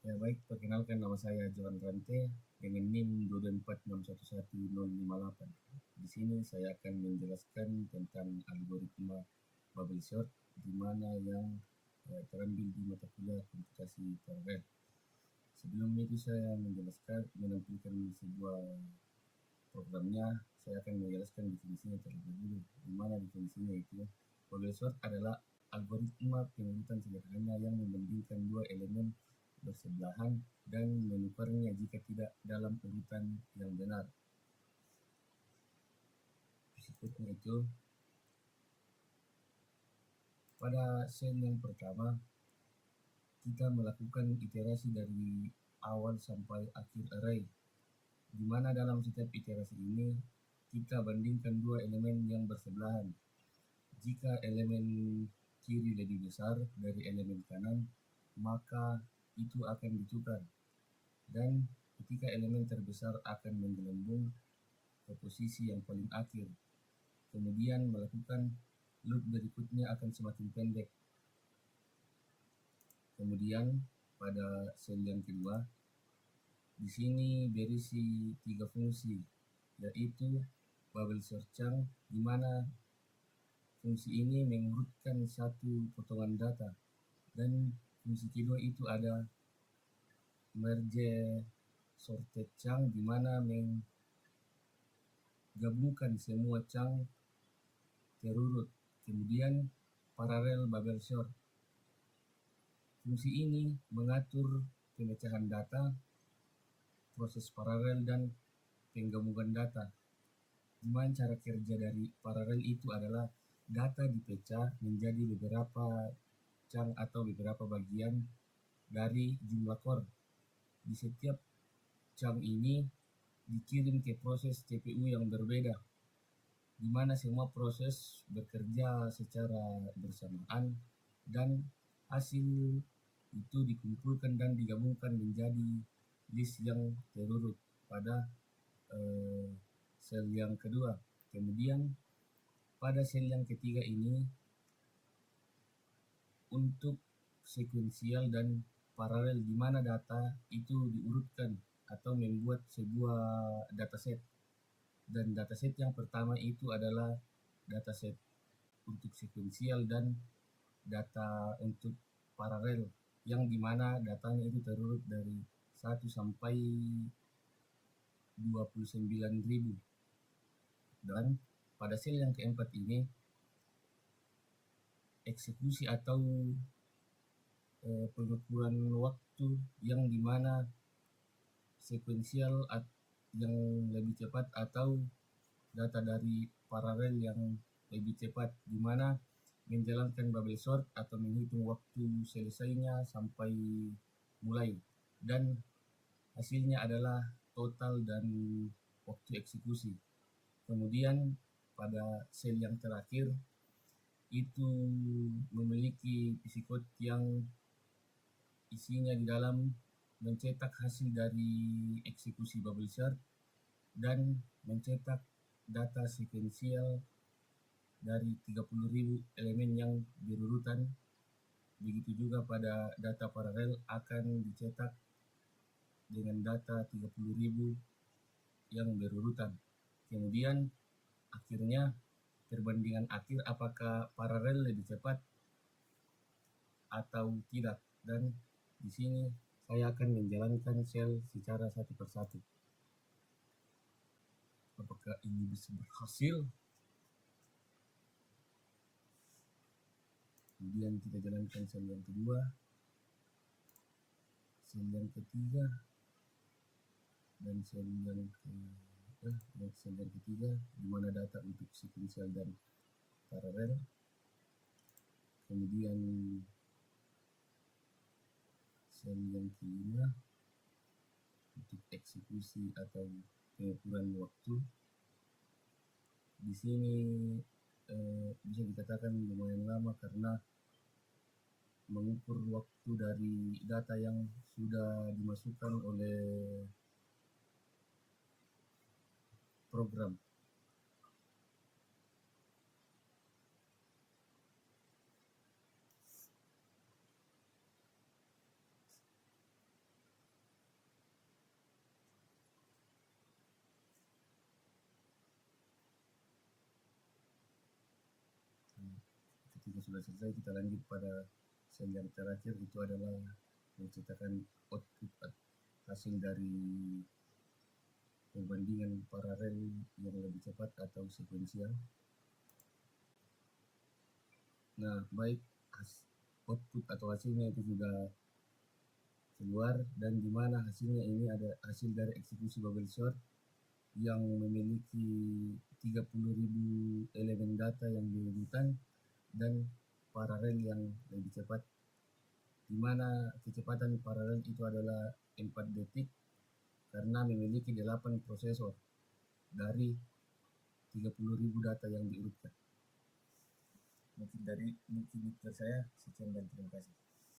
Ya baik, perkenalkan nama saya Johan Rante dengan NIM 224611058. Di sini saya akan menjelaskan tentang algoritma bubble sort di mana yang terambil di mata kuliah komputasi paralel. Sebelum itu saya menampilkan sebuah programnya, saya akan menjelaskan definisinya terlebih dulu. Di mana definisinya itu ya. Bubble sort adalah algoritma pengurutan sederhana yang membandingkan dua elemen bersebelahan dan menukarnya jika tidak dalam urutan yang benar. Berikutnya itu, pada sel yang pertama, kita melakukan iterasi dari awal sampai akhir array, di mana dalam setiap iterasi ini kita bandingkan dua elemen yang bersebelahan. Jika elemen kiri lebih besar dari elemen kanan, maka itu akan ditukar. Dan ketika elemen terbesar akan menggelembung ke posisi yang paling akhir. Kemudian melakukan loop berikutnya akan semakin pendek. Kemudian pada sel yang kedua, di sini berisi 3 fungsi, yaitu bubble sort chunk, di mana fungsi ini mengurutkan satu potongan data, dan fungsi kedua itu ada merge sorted chunk, di mana menggabungkan semua chunk terurut. Kemudian parallel bubble sort. Fungsi ini mengatur pemecahan data, proses paralel dan penggabungan data. Dimana cara kerja dari paralel itu adalah data dipecah menjadi beberapa chunk atau beberapa bagian dari jumlah core. Di setiap chunk ini dikirim ke proses CPU yang berbeda, di mana semua proses bekerja secara bersamaan dan hasil itu dikumpulkan dan digabungkan menjadi list yang terurut pada sel yang kedua. Kemudian pada sel yang ketiga ini, untuk sekuensial dan paralel, di mana data itu diurutkan atau membuat sebuah dataset. Dan dataset yang pertama itu adalah dataset untuk sekuensial dan data untuk paralel, yang dimana datanya itu terurut dari 1 sampai 29.000. Dan pada sel yang keempat ini, eksekusi atau pengukuran waktu, yang dimana sekuensial yang lebih cepat atau data dari paralel yang lebih cepat, di mana menjalankan bubble sort atau menghitung waktu selesainya sampai mulai, dan hasilnya adalah total dan waktu eksekusi. Kemudian pada sel yang terakhir itu memiliki psikot yang isinya di dalam mencetak hasil dari eksekusi bubble sort dan mencetak data sekuensial dari 30.000 elemen yang berurutan. Begitu juga pada data paralel akan dicetak dengan data 30.000 yang berurutan. Kemudian akhirnya perbandingan akhir apakah paralel lebih cepat atau tidak. Dan di sini saya akan menjalankan sel secara satu persatu. Apakah ini bisa berhasil? Kemudian kita jalankan sel yang kedua, sel yang ketiga, dan sel yang ketiga, di mana data untuk sekuensial dan paralel. Kemudian sel yang kelima untuk eksekusi atau pengukuran waktu. Di sini bisa dikatakan lumayan lama karena mengukur waktu dari data yang sudah dimasukkan oleh program. ketika sudah selesai kita lanjut pada sel yang terakhir, itu adalah menciptakan output hasil dari perbandingan paralel yang lebih cepat atau sekuensial. Nah, baik output atau hasilnya itu juga keluar, dan di mana hasilnya ini ada hasil dari eksekusi bubble sort yang memiliki 30.000 elemen data yang diurutan dan paralel yang lebih cepat, di mana kecepatan paralel itu adalah 4 detik karena memiliki 8 prosesor dari 30.000 data yang diurutkan. Mungkin dari saya sekian dan terima kasih.